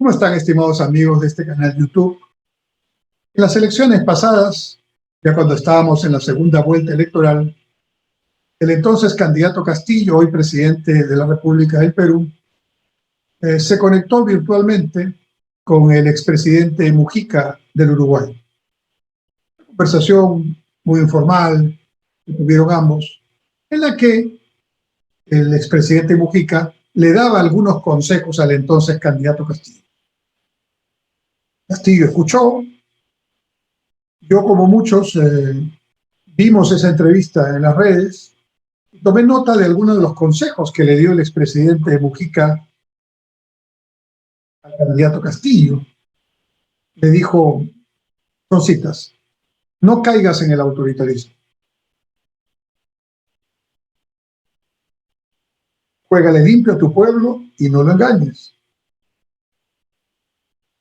¿Cómo están, estimados amigos de este canal YouTube? En las elecciones pasadas, ya cuando estábamos en la segunda vuelta electoral, el entonces candidato Castillo, hoy presidente de la República del Perú, se conectó virtualmente con el expresidente Mujica del Uruguay. Una conversación muy informal que tuvieron ambos, en la que el expresidente Mujica le daba algunos consejos al entonces candidato Castillo. Castillo escuchó. Yo, como muchos, vimos esa entrevista en las redes y tomé nota de algunos de los consejos que le dio el expresidente Mujica al candidato Castillo. Le dijo, son citas, no caigas en el autoritarismo. Juégale limpio a tu pueblo y no lo engañes.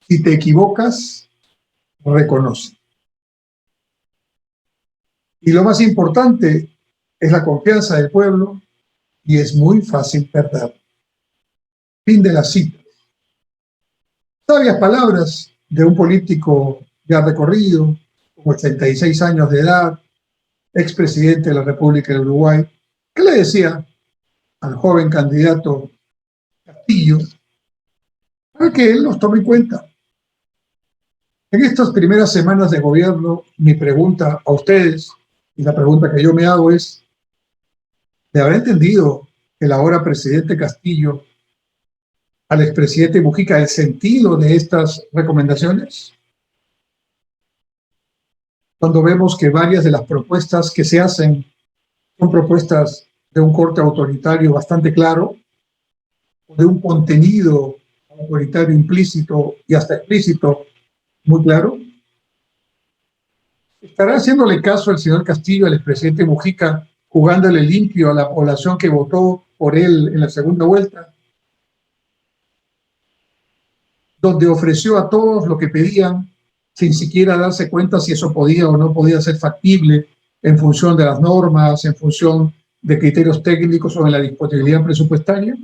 Si te equivocas, reconoce. Y lo más importante es la confianza del pueblo y es muy fácil perder. Fin de la cita. Sabias palabras de un político ya recorrido, con 86 años de edad, expresidente de la República del Uruguay, que le decía al joven candidato Castillo para que él los tome en cuenta. En estas primeras semanas de gobierno, mi pregunta a ustedes, y la pregunta que yo me hago es, ¿le habrá entendido el ahora presidente Castillo al expresidente Mujica el sentido de estas recomendaciones? Cuando vemos que varias de las propuestas que se hacen son propuestas de un corte autoritario bastante claro, de un contenido autoritario implícito y hasta explícito muy claro. ¿Estará haciéndole caso el señor Castillo al expresidente Mujica, jugándole limpio a la población que votó por él en la segunda vuelta, donde ofreció a todos lo que pedían sin siquiera darse cuenta si eso podía o no podía ser factible en función de las normas, en función de criterios técnicos o de la disponibilidad presupuestaria?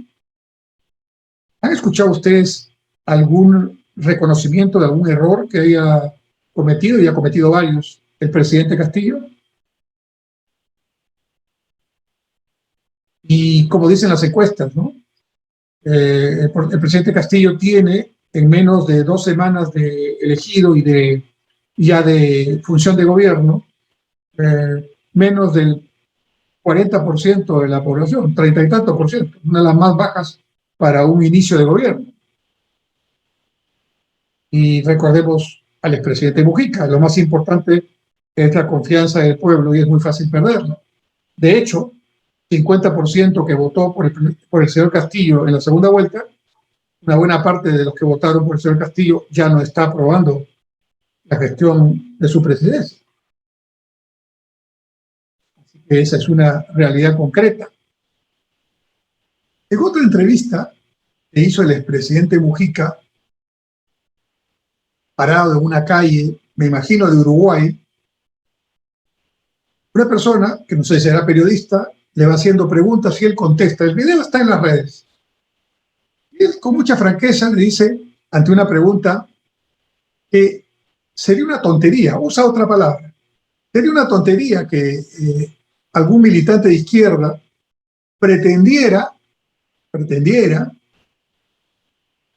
¿Han escuchado ustedes algún reconocimiento de algún error que haya cometido, y ha cometido varios, el presidente Castillo? Y como dicen las encuestas, ¿no? El presidente Castillo tiene, en menos de 2 semanas de elegido y de ya de función de gobierno, menos del 40% de la población, 30 y tantos por ciento, una de las más bajas para un inicio de gobierno. Y recordemos al expresidente Mujica, lo más importante es la confianza del pueblo y es muy fácil perderla. De hecho, 50% que votó por el señor Castillo en la segunda vuelta, una buena parte de los que votaron por el señor Castillo ya no está aprobando la gestión de su presidencia. Así que esa es una realidad concreta. En otra entrevista que hizo el expresidente Mujica, parado en una calle, me imagino de Uruguay, una persona, que no sé si era periodista, le va haciendo preguntas y él contesta. El video está en las redes. Y él, con mucha franqueza, le dice, ante una pregunta, que sería una tontería, usa otra palabra, sería una tontería que algún militante de izquierda pretendiera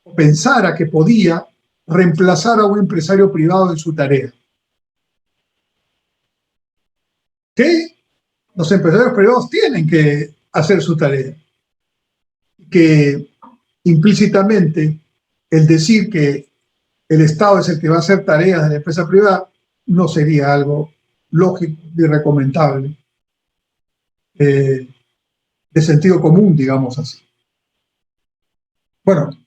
o pensara que podía reemplazar a un empresario privado en su tarea. Que los empresarios privados tienen que hacer su tarea. Que implícitamente el decir que el Estado es el que va a hacer tareas de la empresa privada no sería algo lógico y recomendable, de sentido común, digamos así. Bueno,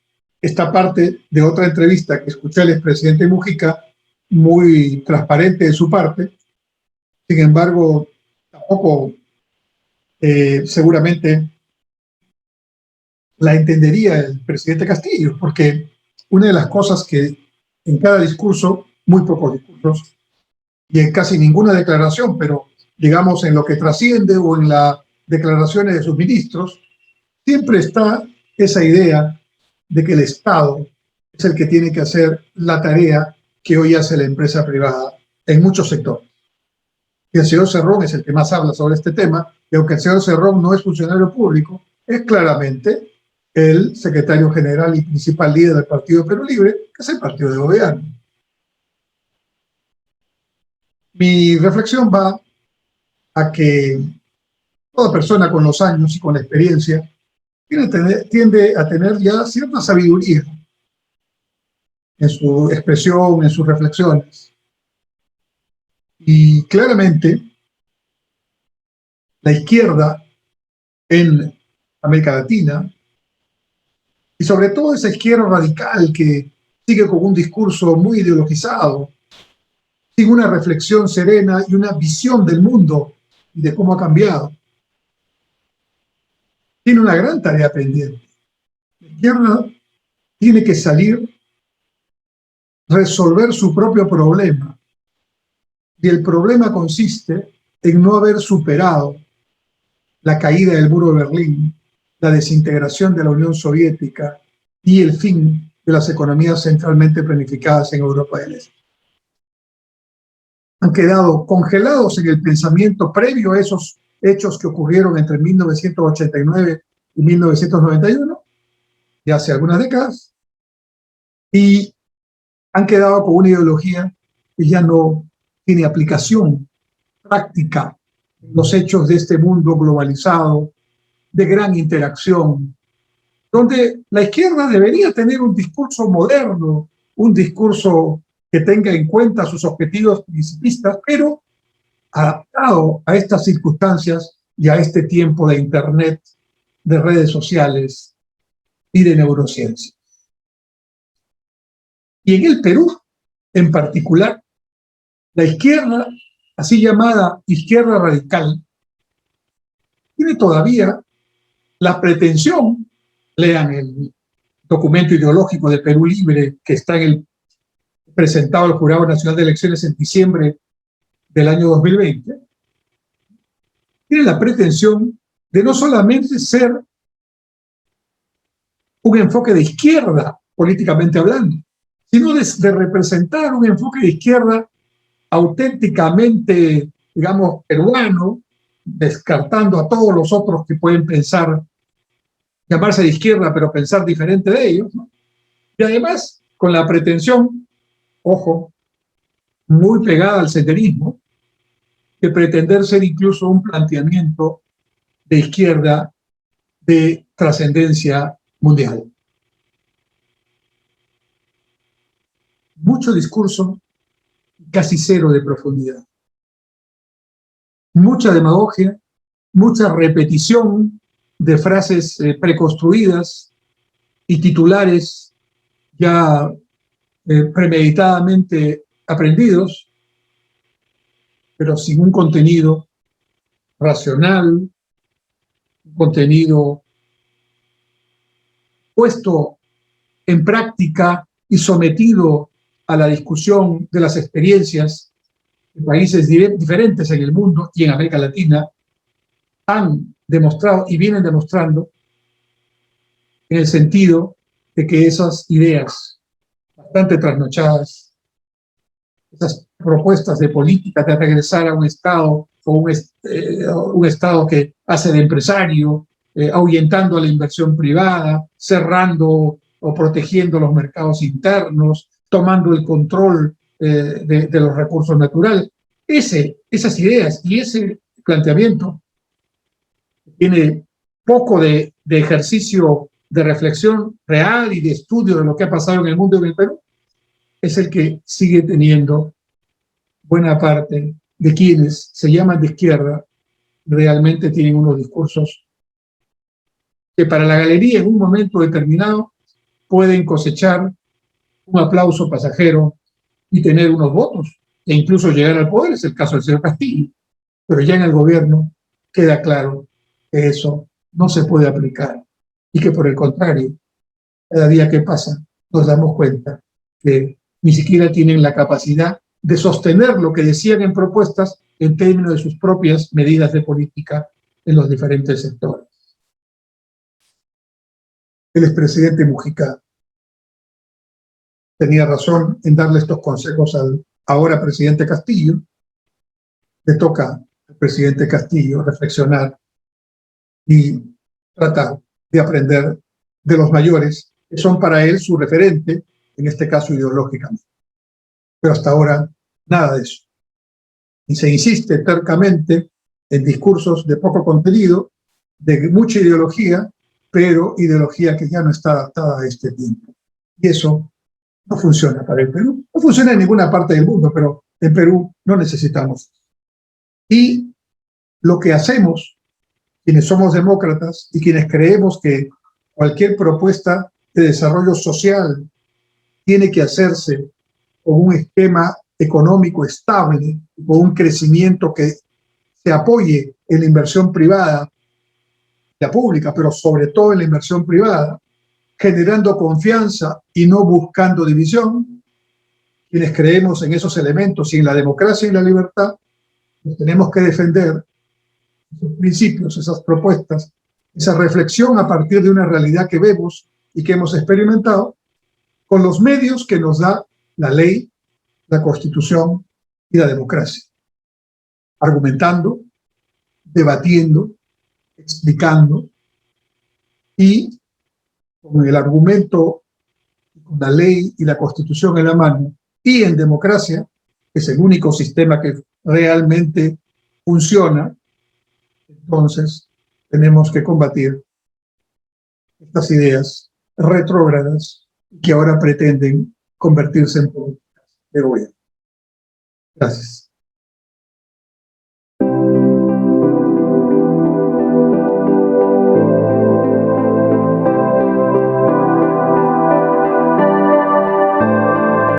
esta parte de otra entrevista que escuché al expresidente Mujica, muy transparente de su parte, sin embargo, tampoco seguramente la entendería el presidente Castillo, porque una de las cosas que en cada discurso, muy pocos discursos, y en casi ninguna declaración, pero digamos en lo que trasciende o en las declaraciones de sus ministros, siempre está esa idea de que el Estado es el que tiene que hacer la tarea que hoy hace la empresa privada en muchos sectores. Y el señor Cerrón es el que más habla sobre este tema, y aunque el señor Cerrón no es funcionario público, es claramente el secretario general y principal líder del Partido Perú Libre, que es el partido de gobierno. Mi reflexión va a que toda persona con los años y con la experiencia tiende a tener ya cierta sabiduría en su expresión, en sus reflexiones. Y claramente la izquierda en América Latina, y sobre todo esa izquierda radical que sigue con un discurso muy ideologizado, sin una reflexión serena y una visión del mundo y de cómo ha cambiado, tiene una gran tarea pendiente. La izquierda tiene que salir, resolver su propio problema, y el problema consiste en no haber superado la caída del muro de Berlín, la desintegración de la Unión Soviética y el fin de las economías centralmente planificadas en Europa del Este. Han quedado congelados en el pensamiento previo a esos hechos que ocurrieron entre 1989 y 1991, ya hace algunas décadas, y han quedado con una ideología que ya no tiene aplicación práctica en los hechos de este mundo globalizado, de gran interacción, donde la izquierda debería tener un discurso moderno, un discurso que tenga en cuenta sus objetivos principistas, pero adaptado a estas circunstancias y a este tiempo de Internet, de redes sociales y de neurociencia. Y en el Perú, en particular, la izquierda, así llamada izquierda radical, tiene todavía la pretensión, lean el documento ideológico de Perú Libre que está presentado al Jurado Nacional de Elecciones en diciembre del año 2020, tiene la pretensión de no solamente ser un enfoque de izquierda, políticamente hablando, sino de representar un enfoque de izquierda auténticamente, digamos, peruano, descartando a todos los otros que pueden pensar, llamarse de izquierda, pero pensar diferente de ellos, ¿no? Y además, con la pretensión, ojo, muy pegada al senderismo, de pretender ser incluso un planteamiento de izquierda de trascendencia mundial. Mucho discurso, casi cero de profundidad. Mucha demagogia, mucha repetición de frases preconstruidas y titulares ya premeditadamente aprendidos, pero sin un contenido racional, un contenido puesto en práctica y sometido a la discusión de las experiencias de países diferentes en el mundo y en América Latina han demostrado y vienen demostrando en el sentido de que esas ideas bastante trasnochadas, esas propuestas de política de regresar a un Estado o un Estado que hace de empresario, ahuyentando a la inversión privada, cerrando o protegiendo los mercados internos, tomando el control de los recursos naturales. Esas ideas y ese planteamiento tiene poco de ejercicio de reflexión real y de estudio de lo que ha pasado en el mundo y en el Perú, es el que sigue teniendo buena parte de quienes se llaman de izquierda, realmente tienen unos discursos que para la galería en un momento determinado pueden cosechar un aplauso pasajero y tener unos votos e incluso llegar al poder, es el caso del señor Castillo, pero ya en el gobierno queda claro que eso no se puede aplicar y que por el contrario, cada día que pasa nos damos cuenta que ni siquiera tienen la capacidad de sostener lo que decían en propuestas en términos de sus propias medidas de política en los diferentes sectores. El expresidente Mujica tenía razón en darle estos consejos al ahora presidente Castillo. Le toca al presidente Castillo reflexionar y tratar de aprender de los mayores, que son para él su referente, en este caso ideológicamente. Pero hasta ahora, nada de eso. Y se insiste tercamente en discursos de poco contenido, de mucha ideología, pero ideología que ya no está adaptada a este tiempo. Y eso no funciona para el Perú. No funciona en ninguna parte del mundo, pero en Perú no necesitamos. Y lo que hacemos, quienes somos demócratas y quienes creemos que cualquier propuesta de desarrollo social tiene que hacerse con un esquema económico estable, con un crecimiento que se apoye en la inversión privada, la pública, pero sobre todo en la inversión privada, generando confianza y no buscando división. Quienes creemos en esos elementos y en la democracia y la libertad, pues tenemos que defender esos principios, esas propuestas, esa reflexión a partir de una realidad que vemos y que hemos experimentado, con los medios que nos da la ley, la Constitución y la democracia. Argumentando, debatiendo, explicando y con el argumento, con la ley y la Constitución en la mano y en democracia, que es el único sistema que realmente funciona, entonces tenemos que combatir estas ideas retrógradas que ahora pretenden convertirse en políticas de gobierno. Gracias.